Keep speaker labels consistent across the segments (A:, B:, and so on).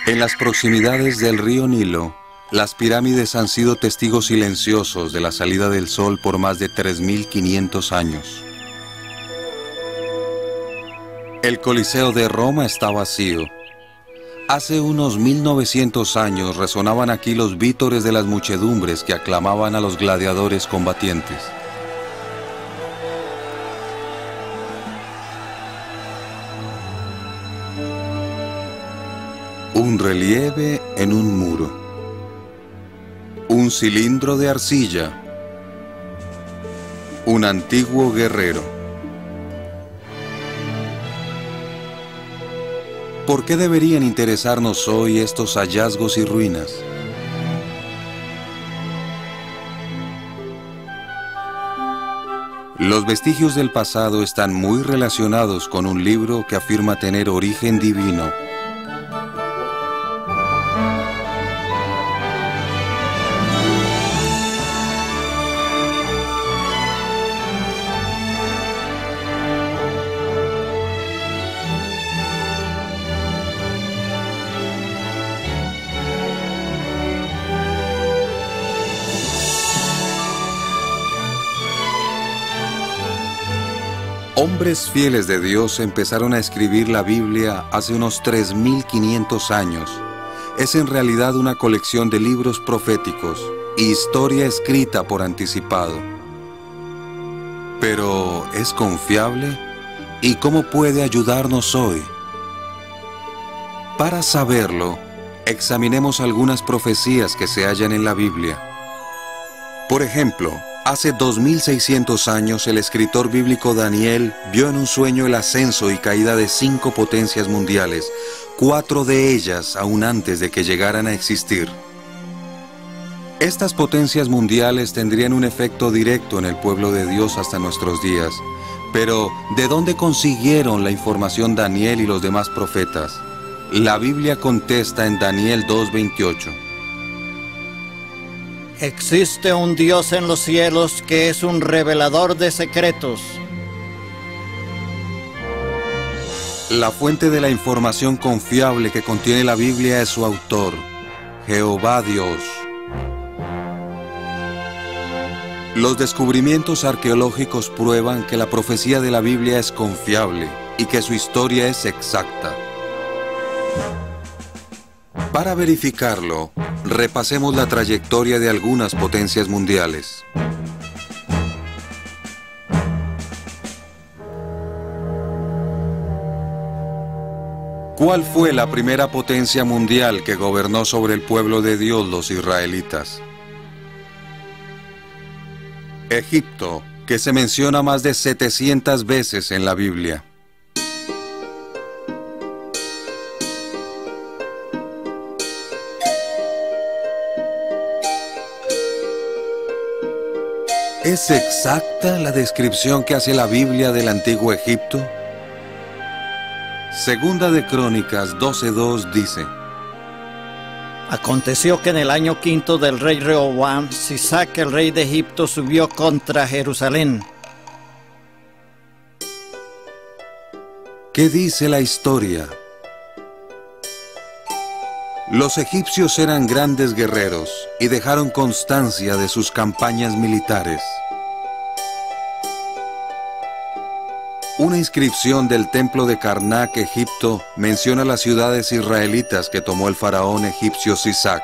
A: En las proximidades del río Nilo, las pirámides han sido testigos silenciosos de la salida del sol por más de 3.500 años. El Coliseo de Roma está vacío. Hace unos 1900 años resonaban aquí los vítores de las muchedumbres que aclamaban a los gladiadores combatientes. Un relieve en un muro. Un cilindro de arcilla. Un antiguo guerrero. ¿Por qué deberían interesarnos hoy estos hallazgos y ruinas? Los vestigios del pasado están muy relacionados con un libro que afirma tener origen divino. Hombres fieles de Dios empezaron a escribir la Biblia hace unos 3.500 años. Es en realidad una colección de libros proféticos y historia escrita por anticipado. Pero, ¿es confiable? ¿Y cómo puede ayudarnos hoy? Para saberlo, examinemos algunas profecías que se hallan en la Biblia. Por ejemplo, hace 2600 años el escritor bíblico Daniel vio en un sueño el ascenso y caída de 5 potencias mundiales, 4 de ellas aún antes de que llegaran a existir. Estas potencias mundiales tendrían un efecto directo en el pueblo de Dios hasta nuestros días. Pero, ¿de dónde consiguieron la información Daniel y los demás profetas? La Biblia contesta en Daniel 2:28.
B: Existe un Dios en los cielos que es un revelador de secretos.
A: La fuente de la información confiable que contiene la Biblia es su autor, Jehová Dios. Los descubrimientos arqueológicos prueban que la profecía de la Biblia es confiable y que su historia es exacta. Para verificarlo, repasemos la trayectoria de algunas potencias mundiales. ¿Cuál fue la primera potencia mundial que gobernó sobre el pueblo de Dios, los israelitas? Egipto, que se menciona más de 700 veces en la Biblia. ¿Es exacta la descripción que hace la Biblia del antiguo Egipto? Segunda de Crónicas 12:2 dice:
B: Aconteció que en el año 5 del rey Rehoboam, Sisac, el rey de Egipto, subió contra Jerusalén.
A: ¿Qué dice la historia? Los egipcios eran grandes guerreros y dejaron constancia de sus campañas militares. Una inscripción del templo de Karnak, Egipto, menciona las ciudades israelitas que tomó el faraón egipcio Sisac.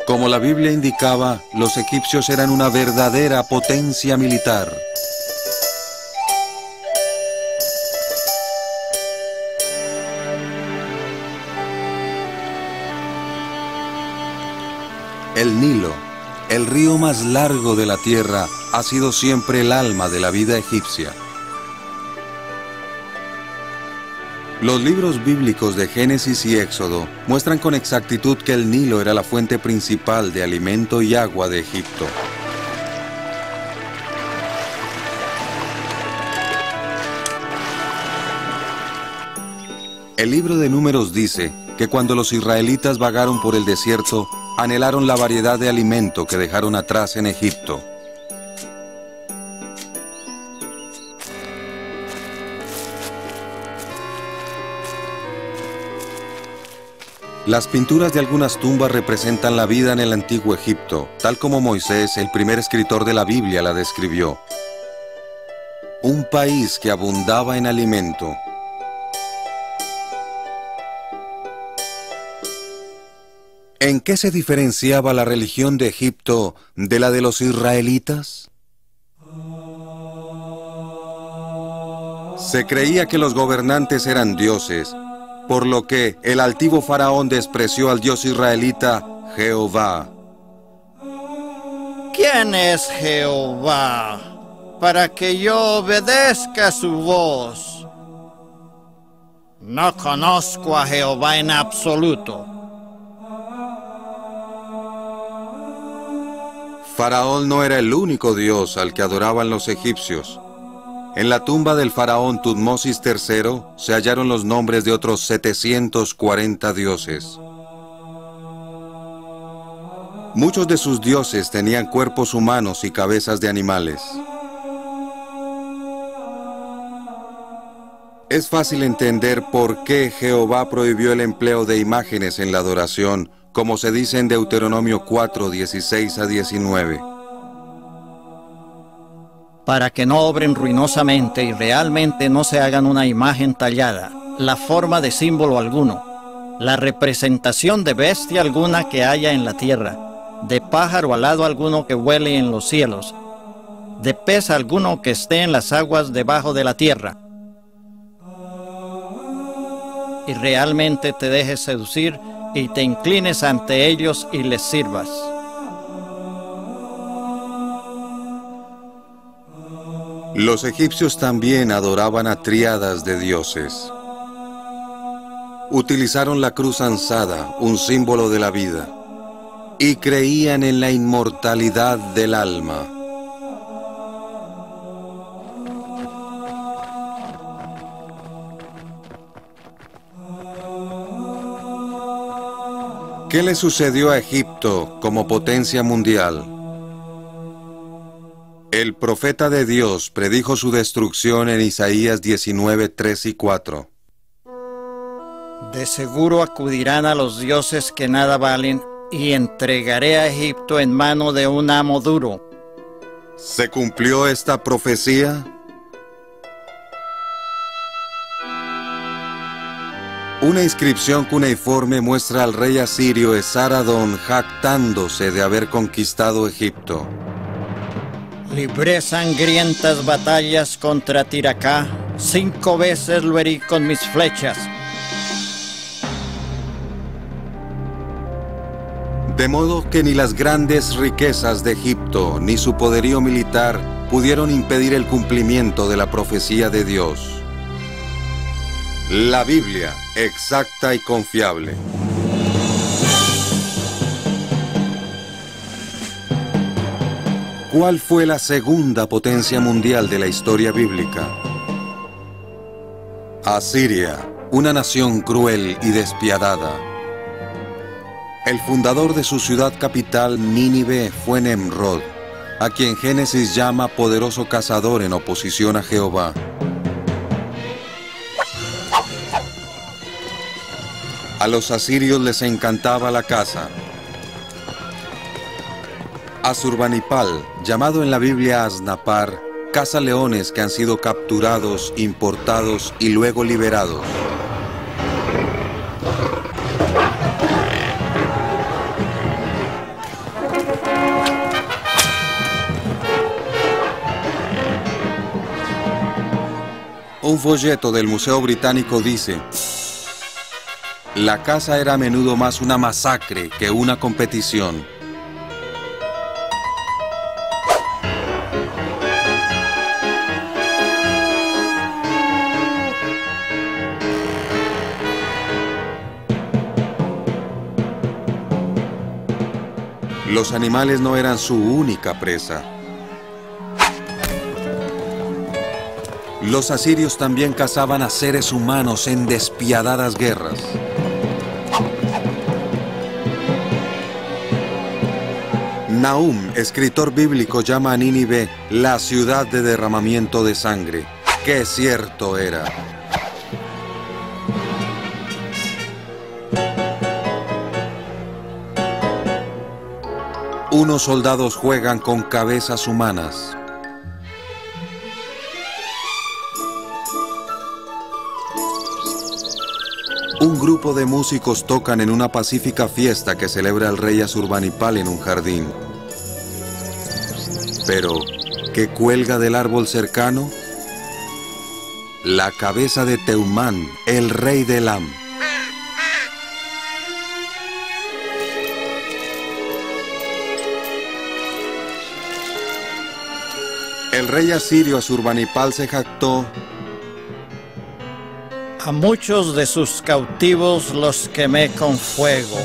A: Como la Biblia indicaba, los egipcios eran una verdadera potencia militar. El Nilo, el río más largo de la tierra, ha sido siempre el alma de la vida egipcia. Los libros bíblicos de Génesis y Éxodo muestran con exactitud que el Nilo era la fuente principal de alimento y agua de Egipto. El libro de Números dice que cuando los israelitas vagaron por el desierto, anhelaron la variedad de alimento que dejaron atrás en Egipto. Las pinturas de algunas tumbas representan la vida en el antiguo Egipto, tal como Moisés, el primer escritor de la Biblia, la describió. Un país que abundaba en alimento. ¿En qué se diferenciaba la religión de Egipto de la de los israelitas? Se creía que los gobernantes eran dioses, por lo que el altivo faraón despreció al dios israelita Jehová.
B: ¿Quién es Jehová para que yo obedezca su voz? No conozco a Jehová en absoluto.
A: Faraón no era el único dios al que adoraban los egipcios. En la tumba del faraón Tutmosis III se hallaron los nombres de otros 740 dioses. Muchos de sus dioses tenían cuerpos humanos y cabezas de animales. Es fácil entender por qué Jehová prohibió el empleo de imágenes en la adoración, como se dice en Deuteronomio 4, 16 a 19.
B: Para que no obren ruinosamente y realmente no se hagan una imagen tallada, la forma de símbolo alguno, la representación de bestia alguna que haya en la tierra, de pájaro alado alguno que vuele en los cielos, de pez alguno que esté en las aguas debajo de la tierra, y realmente te dejes seducir y te inclines ante ellos y les sirvas.
A: Los egipcios también adoraban a tríadas de dioses. Utilizaron la cruz ansada, un símbolo de la vida, y creían en la inmortalidad del alma. ¿Qué le sucedió a Egipto como potencia mundial? El profeta de Dios predijo su destrucción en Isaías 19, 3 y 4.
B: De seguro acudirán a los dioses que nada valen, y entregaré a Egipto en mano de un amo duro.
A: ¿Se cumplió esta profecía? Una inscripción cuneiforme muestra al rey asirio Esaradón jactándose de haber conquistado Egipto.
B: Libré sangrientas batallas contra Tiracá, 5 veces lo herí con mis flechas.
A: De modo que ni las grandes riquezas de Egipto ni su poderío militar pudieron impedir el cumplimiento de la profecía de Dios. La Biblia, exacta y confiable. ¿Cuál fue la segunda potencia mundial de la historia bíblica? Asiria, una nación cruel y despiadada. El fundador de su ciudad capital, Nínive, fue Nemrod, a quien Génesis llama poderoso cazador en oposición a Jehová. A los asirios les encantaba la caza. Asurbanipal, llamado en la Biblia Asnapar, caza leones que han sido capturados, importados y luego liberados. Un folleto del Museo Británico dice: la caza era a menudo más una masacre que una competición. Los animales no eran su única presa. Los asirios también cazaban a seres humanos en despiadadas guerras. Nahum, escritor bíblico, llama a Nínive la ciudad de derramamiento de sangre. ¡Qué cierto era! Unos soldados juegan con cabezas humanas. Un grupo de músicos tocan en una pacífica fiesta que celebra el rey Asurbanipal en un jardín. Pero, ¿qué cuelga del árbol cercano? La cabeza de Teumán, el rey de Elam. El rey asirio Asurbanipal se jactó:
B: a muchos de sus cautivos los quemé con fuego.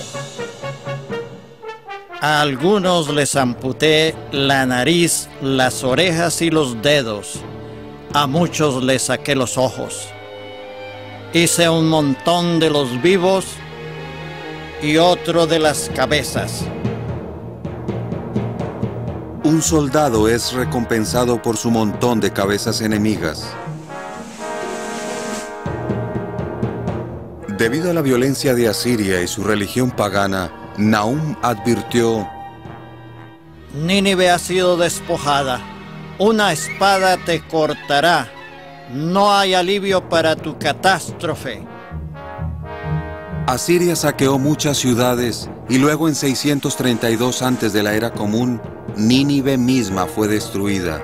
B: A algunos les amputé la nariz, las orejas y los dedos. A muchos les saqué los ojos. Hice un montón de los vivos y otro de las cabezas.
A: Un soldado es recompensado por su montón de cabezas enemigas. Debido a la violencia de Asiria y su religión pagana, Nahum advirtió:
B: Nínive ha sido despojada, una espada te cortará, no hay alivio para tu catástrofe.
A: Asiria saqueó muchas ciudades y luego en 632 antes de la era común, Nínive misma fue destruida.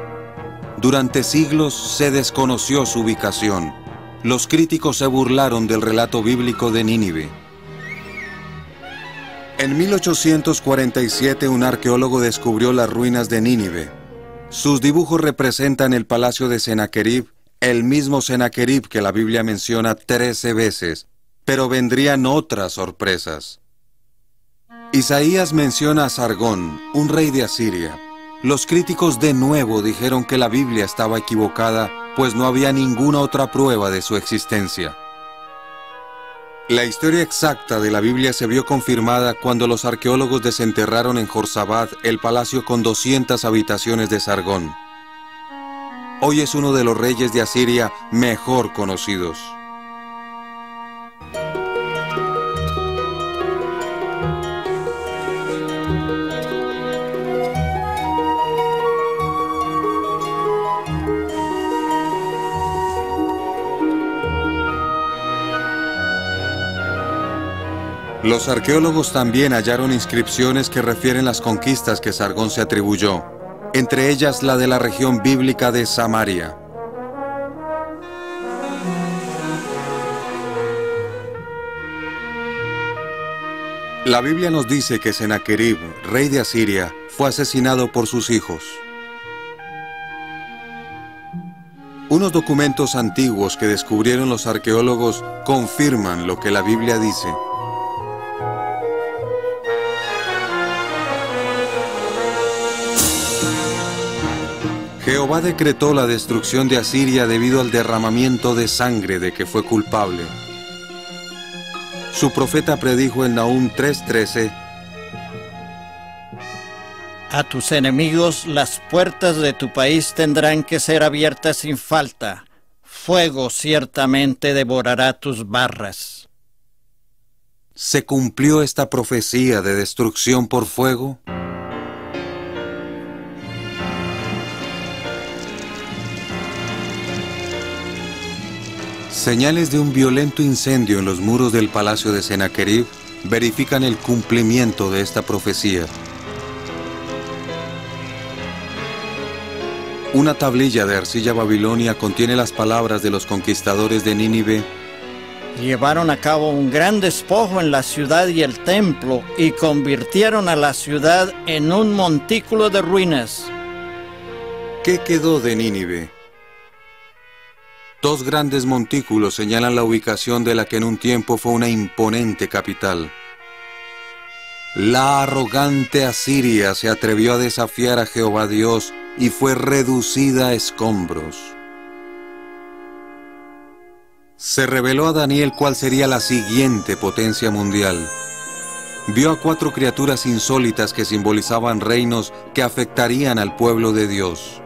A: Durante siglos se desconoció su ubicación. Los críticos se burlaron del relato bíblico de Nínive. En 1847 un arqueólogo descubrió las ruinas de Nínive. Sus dibujos representan el palacio de Sennacherib, el mismo Sennacherib que la Biblia menciona 13 veces, pero vendrían otras sorpresas. Isaías menciona a Sargón, un rey de Asiria. Los críticos de nuevo dijeron que la Biblia estaba equivocada, pues no había ninguna otra prueba de su existencia. La historia exacta de la Biblia se vio confirmada cuando los arqueólogos desenterraron en Jorsabad el palacio con 200 habitaciones de Sargón. Hoy es uno de los reyes de Asiria mejor conocidos. Los arqueólogos también hallaron inscripciones que refieren las conquistas que Sargón se atribuyó, entre ellas la de la región bíblica de Samaria. La Biblia nos dice que Sennacherib, rey de Asiria, fue asesinado por sus hijos. Unos documentos antiguos que descubrieron los arqueólogos confirman lo que la Biblia dice. Jehová decretó la destrucción de Asiria debido al derramamiento de sangre de que fue culpable. Su profeta predijo en Nahum 3:13:
B: a tus enemigos las puertas de tu país tendrán que ser abiertas sin falta. Fuego ciertamente devorará tus barras.
A: ¿Se cumplió esta profecía de destrucción por fuego? Señales de un violento incendio en los muros del palacio de Sennacherib verifican el cumplimiento de esta profecía. Una tablilla de arcilla babilonia contiene las palabras de los conquistadores de Nínive:
B: llevaron a cabo un gran despojo en la ciudad y el templo y convirtieron a la ciudad en un montículo de ruinas.
A: ¿Qué quedó de Nínive? Dos grandes montículos señalan la ubicación de la que en un tiempo fue una imponente capital. La arrogante Asiria se atrevió a desafiar a Jehová Dios y fue reducida a escombros. Se reveló a Daniel cuál sería la siguiente potencia mundial. Vio a 4 criaturas insólitas que simbolizaban reinos que afectarían al pueblo de Dios.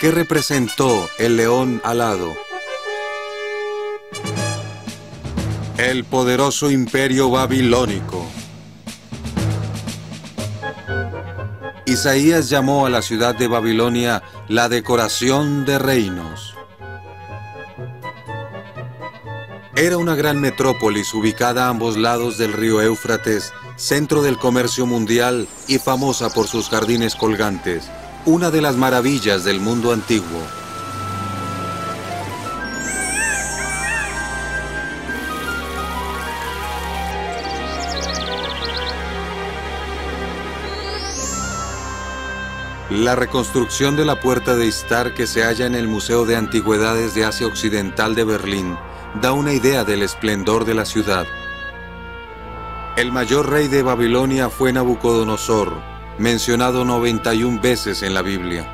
A: ¿Qué representó el león alado? El poderoso imperio babilónico. Isaías llamó a la ciudad de Babilonia la decoración de reinos. Era una gran metrópolis ubicada a ambos lados del río Éufrates, centro del comercio mundial y famosa por sus jardines colgantes, una de las maravillas del mundo antiguo. La reconstrucción de la Puerta de Istar, que se halla en el Museo de Antigüedades de Asia Occidental de Berlín, da una idea del esplendor de la ciudad. El mayor rey de Babilonia fue Nabucodonosor, mencionado 91 veces en la Biblia.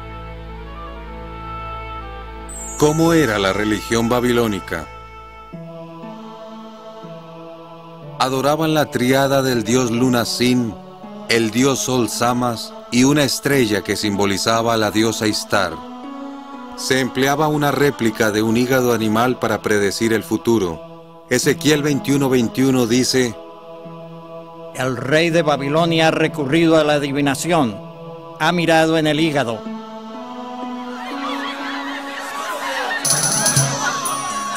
A: ¿Cómo era la religión babilónica? Adoraban la triada del dios Lunasin, el dios Sol Samas y una estrella que simbolizaba a la diosa Istar. Se empleaba una réplica de un hígado animal para predecir el futuro. Ezequiel 21:21 dice:
B: El rey de Babilonia ha recurrido a la adivinación, ha mirado en el hígado.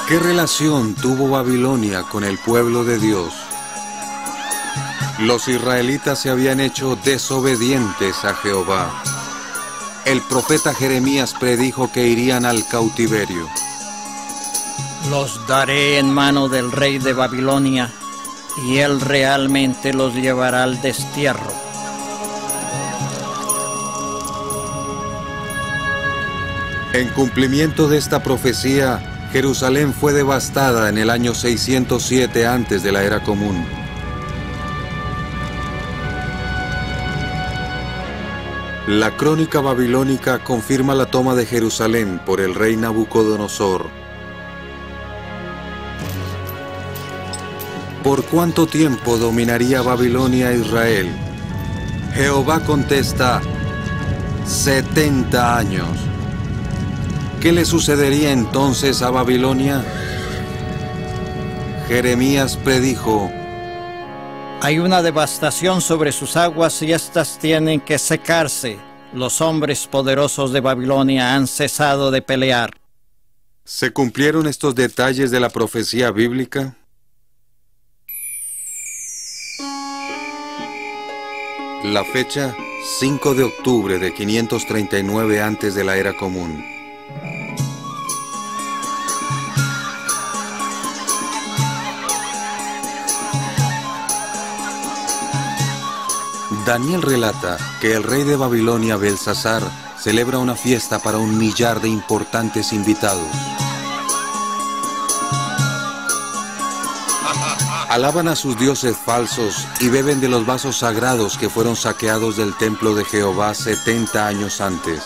A: ¿Qué relación tuvo Babilonia con el pueblo de Dios? Los israelitas se habían hecho desobedientes a Jehová. El profeta Jeremías predijo que irían al cautiverio.
B: Los daré en mano del rey de Babilonia, y él realmente los llevará al destierro.
A: En cumplimiento de esta profecía, Jerusalén fue devastada en el año 607 antes de la Era Común. La crónica babilónica confirma la toma de Jerusalén por el rey Nabucodonosor. ¿Por cuánto tiempo dominaría Babilonia a Israel? Jehová contesta: 70 años. ¿Qué le sucedería entonces a Babilonia? Jeremías predijo:
B: Hay una devastación sobre sus aguas y éstas tienen que secarse. Los hombres poderosos de Babilonia han cesado de pelear.
A: ¿Se cumplieron estos detalles de la profecía bíblica? La fecha: 5 de octubre de 539 antes de la Era Común. Daniel relata que el rey de Babilonia, Belsasar, celebra una fiesta para 1 millar de importantes invitados. Alaban a sus dioses falsos y beben de los vasos sagrados que fueron saqueados del templo de Jehová 70 años antes.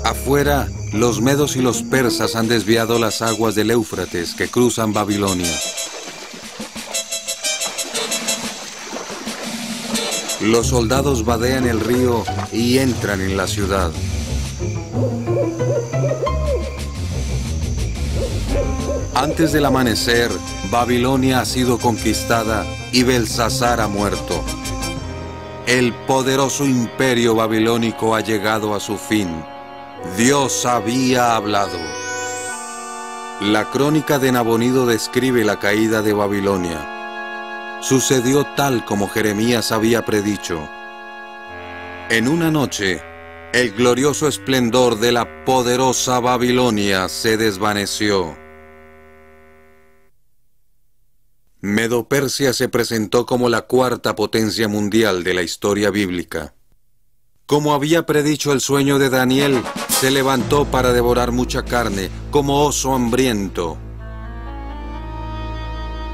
A: Afuera, los medos y los persas han desviado las aguas del Éufrates que cruzan Babilonia. Los soldados vadean el río y entran en la ciudad. Antes del amanecer, Babilonia ha sido conquistada y Belsasar ha muerto. El poderoso imperio babilónico ha llegado a su fin. Dios había hablado. La crónica de Nabonido describe la caída de Babilonia. Sucedió tal como Jeremías había predicho. En una noche, el glorioso esplendor de la poderosa Babilonia se desvaneció. Medo-Persia se presentó como la cuarta potencia mundial de la historia bíblica. Como había predicho el sueño de Daniel, se levantó para devorar mucha carne, como oso hambriento.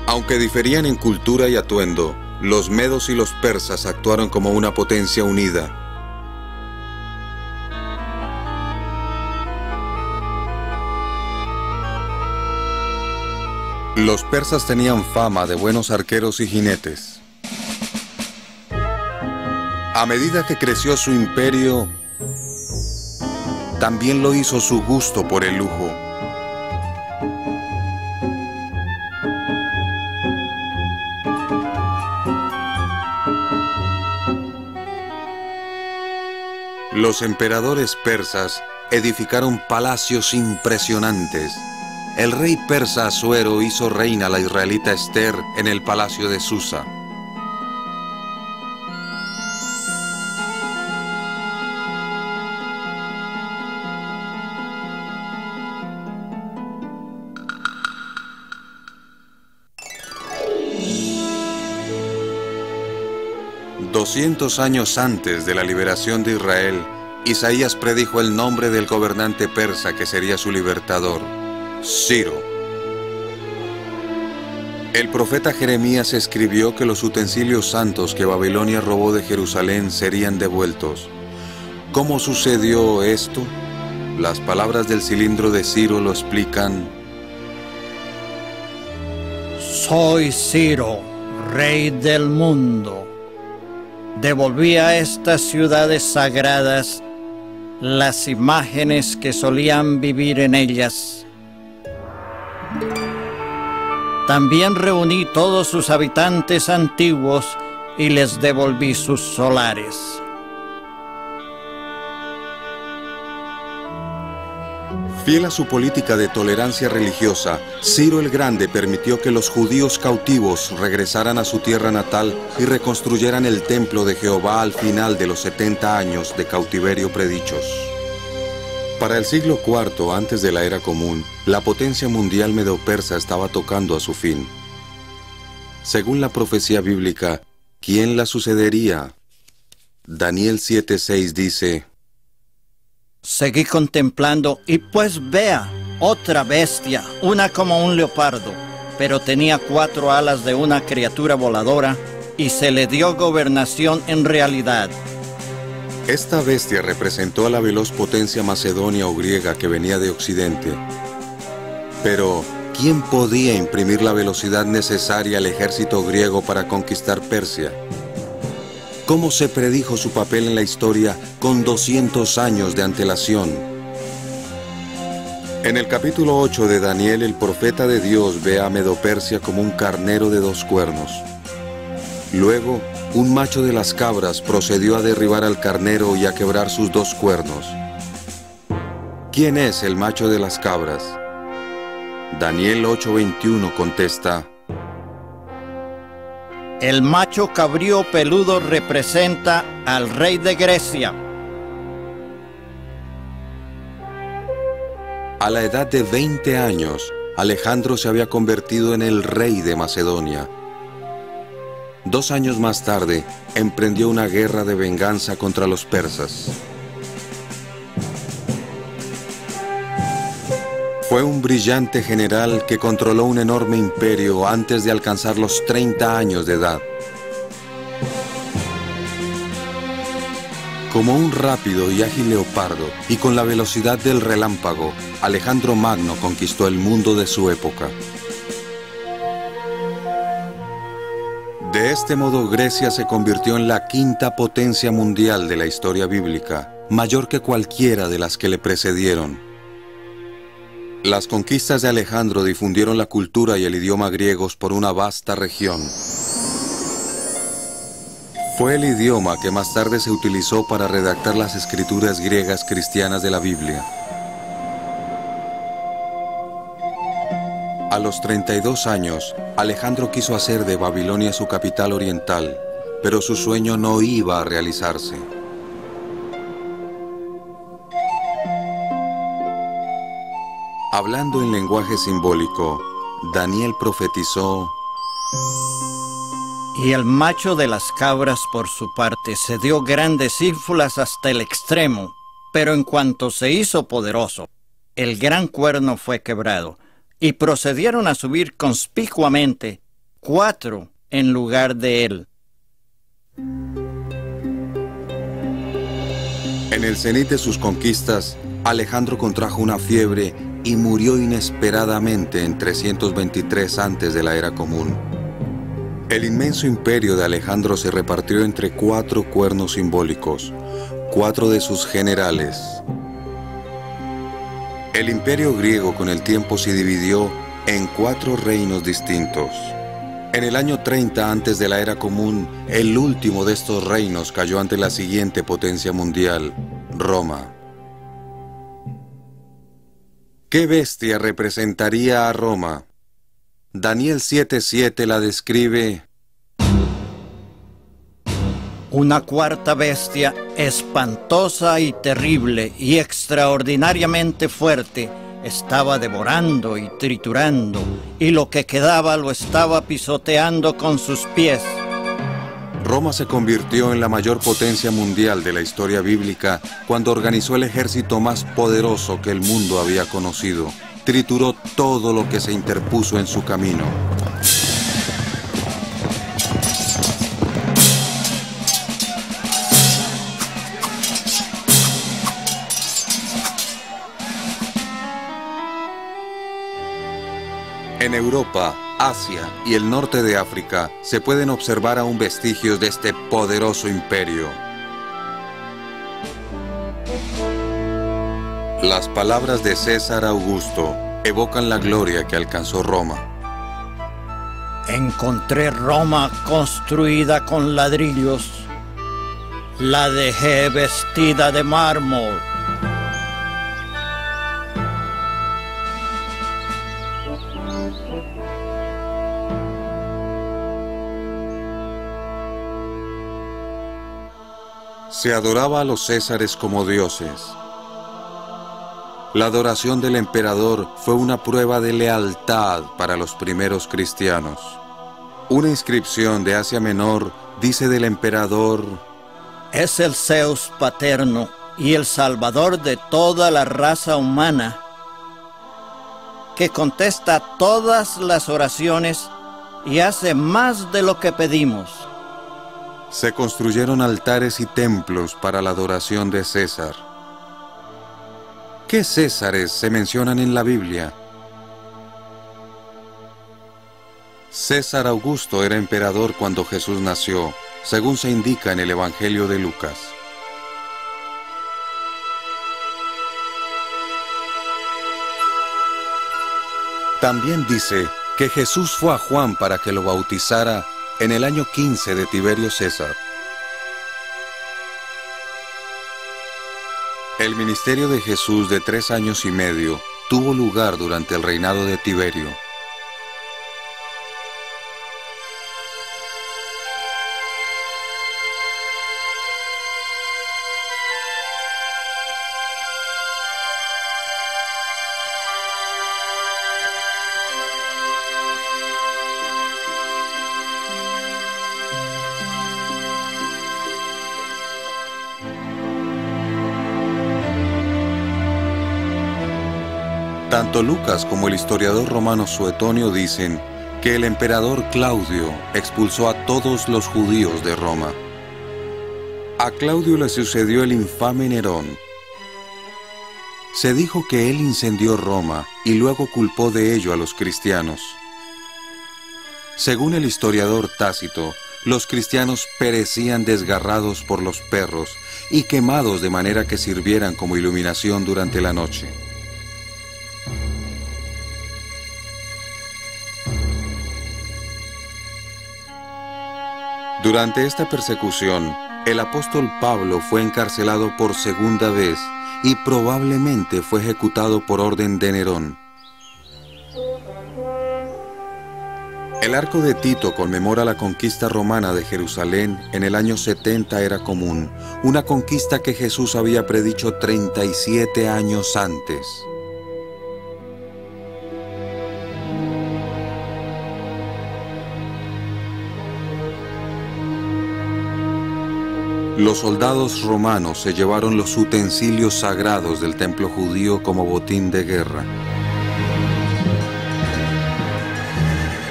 A: Aunque diferían en cultura y atuendo, los medos y los persas actuaron como una potencia unida. Los persas tenían fama de buenos arqueros y jinetes. A medida que creció su imperio, también lo hizo su gusto por el lujo. Los emperadores persas edificaron palacios impresionantes. El rey persa Asuero hizo reina a la israelita Esther en el palacio de Susa. $200 años antes de la liberación de Israel, Isaías predijo el nombre del gobernante persa que sería su libertador, Ciro. El profeta Jeremías escribió que los utensilios santos que Babilonia robó de Jerusalén serían devueltos. ¿Cómo sucedió esto? Las palabras del cilindro de Ciro lo explican.
B: Soy Ciro, rey del mundo. Devolví a estas ciudades sagradas las imágenes que solían vivir en ellas. También reuní todos sus habitantes antiguos y les devolví sus solares.
A: Fiel a su política de tolerancia religiosa, Ciro el Grande permitió que los judíos cautivos regresaran a su tierra natal y reconstruyeran el templo de Jehová al final de los 70 años de cautiverio predichos. Para el siglo IV antes de la era común, la potencia mundial medo-persa estaba tocando a su fin. Según la profecía bíblica, ¿quién la sucedería? Daniel 7:6 dice:
B: Seguí contemplando y pues vea, otra bestia, una como un leopardo, pero tenía 4 alas de una criatura voladora y se le dio gobernación en realidad.
A: Esta bestia representó a la veloz potencia macedonia o griega que venía de Occidente. Pero, ¿quién podía imprimir la velocidad necesaria al ejército griego para conquistar Persia? ¿Cómo se predijo su papel en la historia con 200 años de antelación? En el capítulo 8 de Daniel, el profeta de Dios ve a Medo-Persia como un carnero de 2 cuernos. Luego, un macho de las cabras procedió a derribar al carnero y a quebrar sus 2 cuernos. ¿Quién es el macho de las cabras? Daniel 8:21 contesta:
B: El macho cabrío peludo representa al rey de Grecia.
A: A la edad de 20 años, Alejandro se había convertido en el rey de Macedonia. 2 años más tarde, emprendió una guerra de venganza contra los persas. Fue un brillante general que controló un enorme imperio antes de alcanzar los 30 años de edad. Como un rápido y ágil leopardo, y con la velocidad del relámpago, Alejandro Magno conquistó el mundo de su época. De este modo, Grecia se convirtió en la 5ª potencia mundial de la historia bíblica, mayor que cualquiera de las que le precedieron. Las conquistas de Alejandro difundieron la cultura y el idioma griegos por una vasta región. Fue el idioma que más tarde se utilizó para redactar las escrituras griegas cristianas de la Biblia. A los 32 años, Alejandro quiso hacer de Babilonia su capital oriental, pero su sueño no iba a realizarse. Hablando en lenguaje simbólico, Daniel profetizó:
B: Y el macho de las cabras, por su parte, se dio grandes ínfulas hasta el extremo, pero en cuanto se hizo poderoso, el gran cuerno fue quebrado, y procedieron a subir conspicuamente 4 en lugar de él.
A: En el cenit de sus conquistas, Alejandro contrajo una fiebre y murió inesperadamente en 323 antes de la era común. El inmenso imperio de Alejandro se repartió entre 4 cuernos simbólicos, 4 de sus generales. El imperio griego con el tiempo se dividió en 4 reinos distintos. En el año 30 antes de la era común, el último de estos reinos cayó ante la siguiente potencia mundial, Roma. ¿Qué bestia representaría a Roma? Daniel 7:7 la describe:
B: una cuarta bestia, espantosa y terrible y extraordinariamente fuerte, estaba devorando y triturando, y lo que quedaba lo estaba pisoteando con sus pies.
A: Roma se convirtió en la mayor potencia mundial de la historia bíblica cuando organizó el ejército más poderoso que el mundo había conocido. Trituró todo lo que se interpuso en su camino. En Europa, Asia y el norte de África se pueden observar aún vestigios de este poderoso imperio. Las palabras de César Augusto evocan la gloria que alcanzó Roma.
B: Encontré Roma construida con ladrillos. La dejé vestida de mármol.
A: Se adoraba a los césares como dioses. La adoración del emperador fue una prueba de lealtad para los primeros cristianos. Una inscripción de Asia Menor dice del emperador:
B: es el Zeus paterno y el salvador de toda la raza humana, que contesta todas las oraciones y hace más de lo que pedimos.
A: Se construyeron altares y templos para la adoración de César. ¿Qué césares se mencionan en la Biblia? César Augusto era emperador cuando Jesús nació, según se indica en el Evangelio de Lucas. También dice que Jesús fue a Juan para que lo bautizara en el año 15 de Tiberio César. El ministerio de Jesús de 3 años y medio tuvo lugar durante el reinado de Tiberio. Tanto Lucas como el historiador romano Suetonio dicen que el emperador Claudio expulsó a todos los judíos de Roma. A Claudio le sucedió el infame Nerón. Se dijo que él incendió Roma y luego culpó de ello a los cristianos. Según el historiador Tácito, los cristianos perecían desgarrados por los perros y quemados de manera que sirvieran como iluminación durante la noche. Durante esta persecución, el apóstol Pablo fue encarcelado por segunda vez y probablemente fue ejecutado por orden de Nerón. El arco de Tito conmemora la conquista romana de Jerusalén en el año 70 era común, una conquista que Jesús había predicho 37 años antes. Los soldados romanos se llevaron los utensilios sagrados del templo judío como botín de guerra.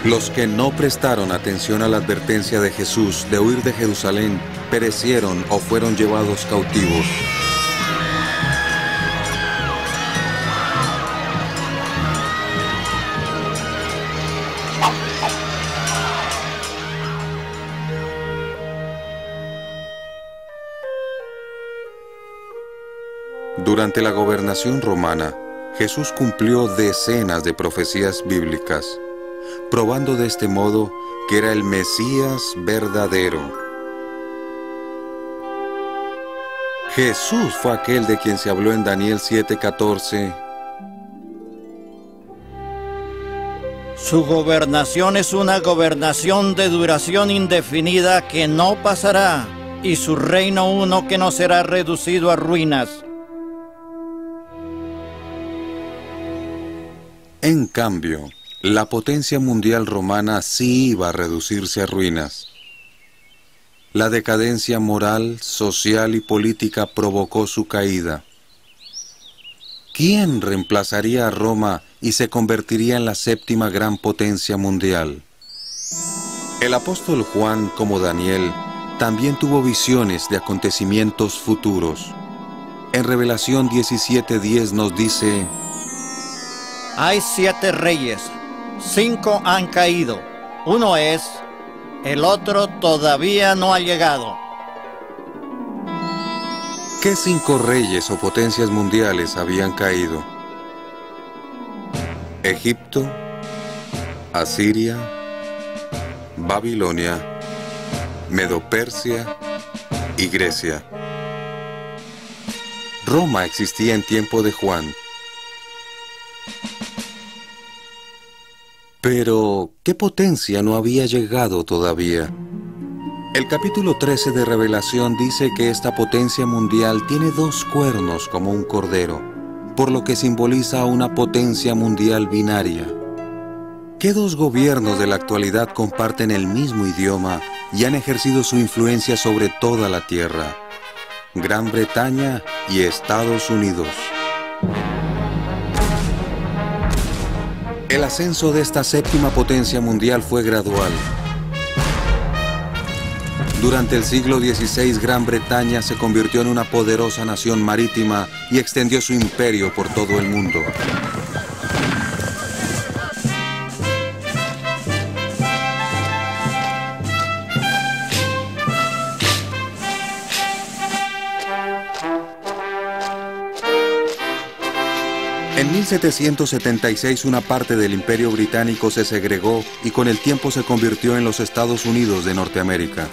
A: Los que no prestaron atención a la advertencia de Jesús de huir de Jerusalén perecieron o fueron llevados cautivos. Durante la gobernación romana, Jesús cumplió decenas de profecías bíblicas, probando de este modo que era el Mesías verdadero. Jesús fue aquel de quien se habló en Daniel 7:14.
B: Su gobernación es una gobernación de duración indefinida que no pasará, y su reino uno que no será reducido a ruinas.
A: En cambio, la potencia mundial romana sí iba a reducirse a ruinas. La decadencia moral, social y política provocó su caída. ¿Quién reemplazaría a Roma y se convertiría en la séptima gran potencia mundial? El apóstol Juan, como Daniel, también tuvo visiones de acontecimientos futuros. En Revelación 17:10 nos dice:
B: Hay 7 reyes, 5 han caído, uno es, el otro todavía no ha llegado.
A: ¿Qué 5 reyes o potencias mundiales habían caído? Egipto, Asiria, Babilonia, Medo-Persia y Grecia. Roma existía en tiempo de Juan. Pero, ¿qué potencia no había llegado todavía? El capítulo 13 de Revelación dice que esta potencia mundial tiene 2 cuernos como un cordero, por lo que simboliza a una potencia mundial binaria. ¿Qué 2 gobiernos de la actualidad comparten el mismo idioma y han ejercido su influencia sobre toda la tierra? Gran Bretaña y Estados Unidos. El ascenso de esta séptima potencia mundial fue gradual. Durante el siglo XVI, Gran Bretaña se convirtió en una poderosa nación marítima y extendió su imperio por todo el mundo. En 1776 una parte del Imperio Británico se segregó y con el tiempo se convirtió en los Estados Unidos de Norteamérica.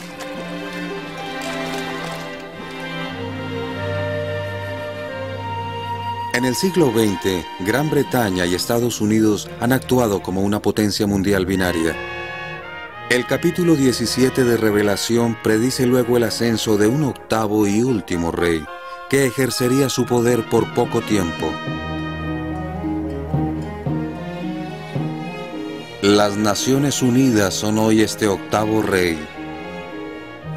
A: En el siglo XX, Gran Bretaña y Estados Unidos han actuado como una potencia mundial binaria. El capítulo 17 de Revelación predice luego el ascenso de un 8º y último rey, que ejercería su poder por poco tiempo. Las Naciones Unidas son hoy este 8º rey,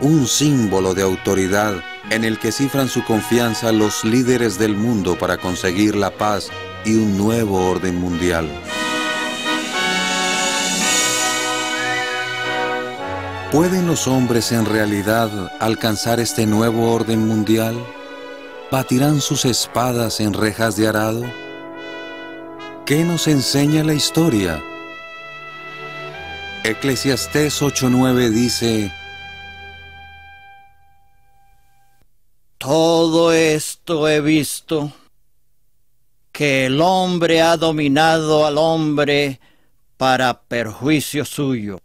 A: un símbolo de autoridad en el que cifran su confianza los líderes del mundo para conseguir la paz y un nuevo orden mundial. ¿Pueden los hombres en realidad alcanzar este nuevo orden mundial? ¿Batirán sus espadas en rejas de arado? ¿Qué nos enseña la historia? Eclesiastés 8:9 dice:
B: Todo esto he visto, que el hombre ha dominado al hombre para perjuicio suyo.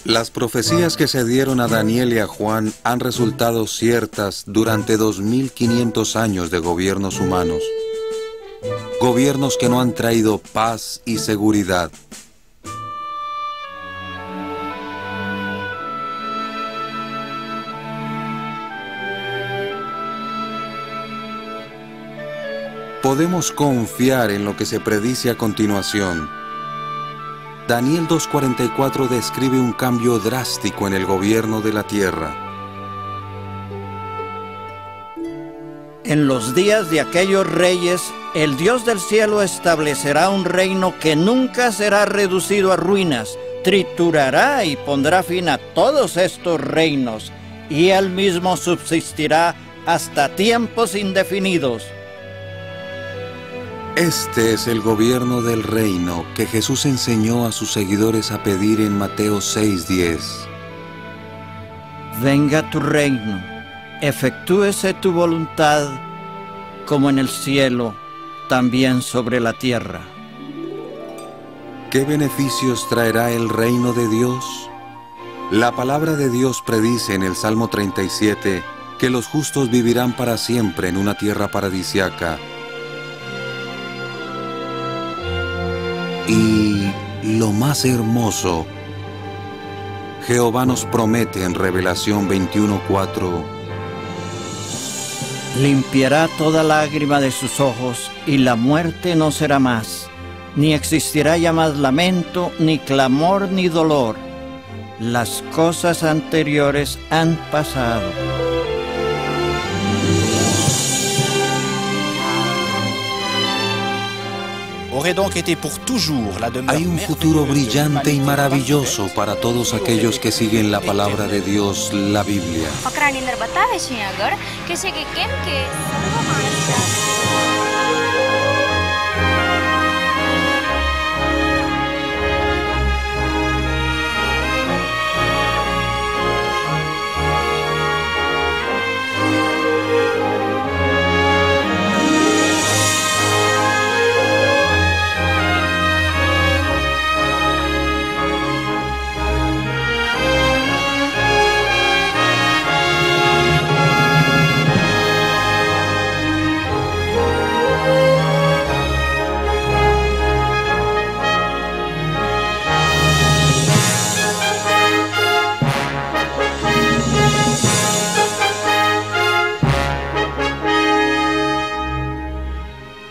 A: Las profecías que se dieron a Daniel y a Juan han resultado ciertas durante 2500 años de gobiernos humanos. Gobiernos que no han traído paz y seguridad. Podemos confiar en lo que se predice a continuación. Daniel 2:44 describe un cambio drástico en el gobierno de la tierra.
B: En los días de aquellos reyes, el Dios del cielo establecerá un reino que nunca será reducido a ruinas, triturará y pondrá fin a todos estos reinos, y él mismo subsistirá hasta tiempos indefinidos.
A: Este es el gobierno del reino que Jesús enseñó a sus seguidores a pedir en Mateo 6:10.
B: Venga tu reino, efectúese tu voluntad, como en el cielo, también sobre la tierra.
A: ¿Qué beneficios traerá el reino de Dios? La palabra de Dios predice en el Salmo 37 que los justos vivirán para siempre en una tierra paradisiaca. Y lo más hermoso, Jehová nos promete en Revelación 21:4:
B: limpiará toda lágrima de sus ojos, y la muerte no será más, ni existirá ya más lamento, ni clamor, ni dolor. Las cosas anteriores han pasado.
A: Hay un futuro brillante y maravilloso para todos aquellos que siguen la palabra de Dios, la Biblia.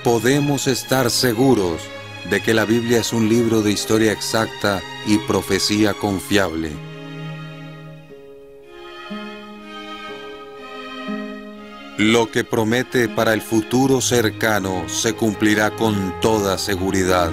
A: Podemos estar seguros de que la Biblia es un libro de historia exacta y profecía confiable. Lo que promete para el futuro cercano se cumplirá con toda seguridad.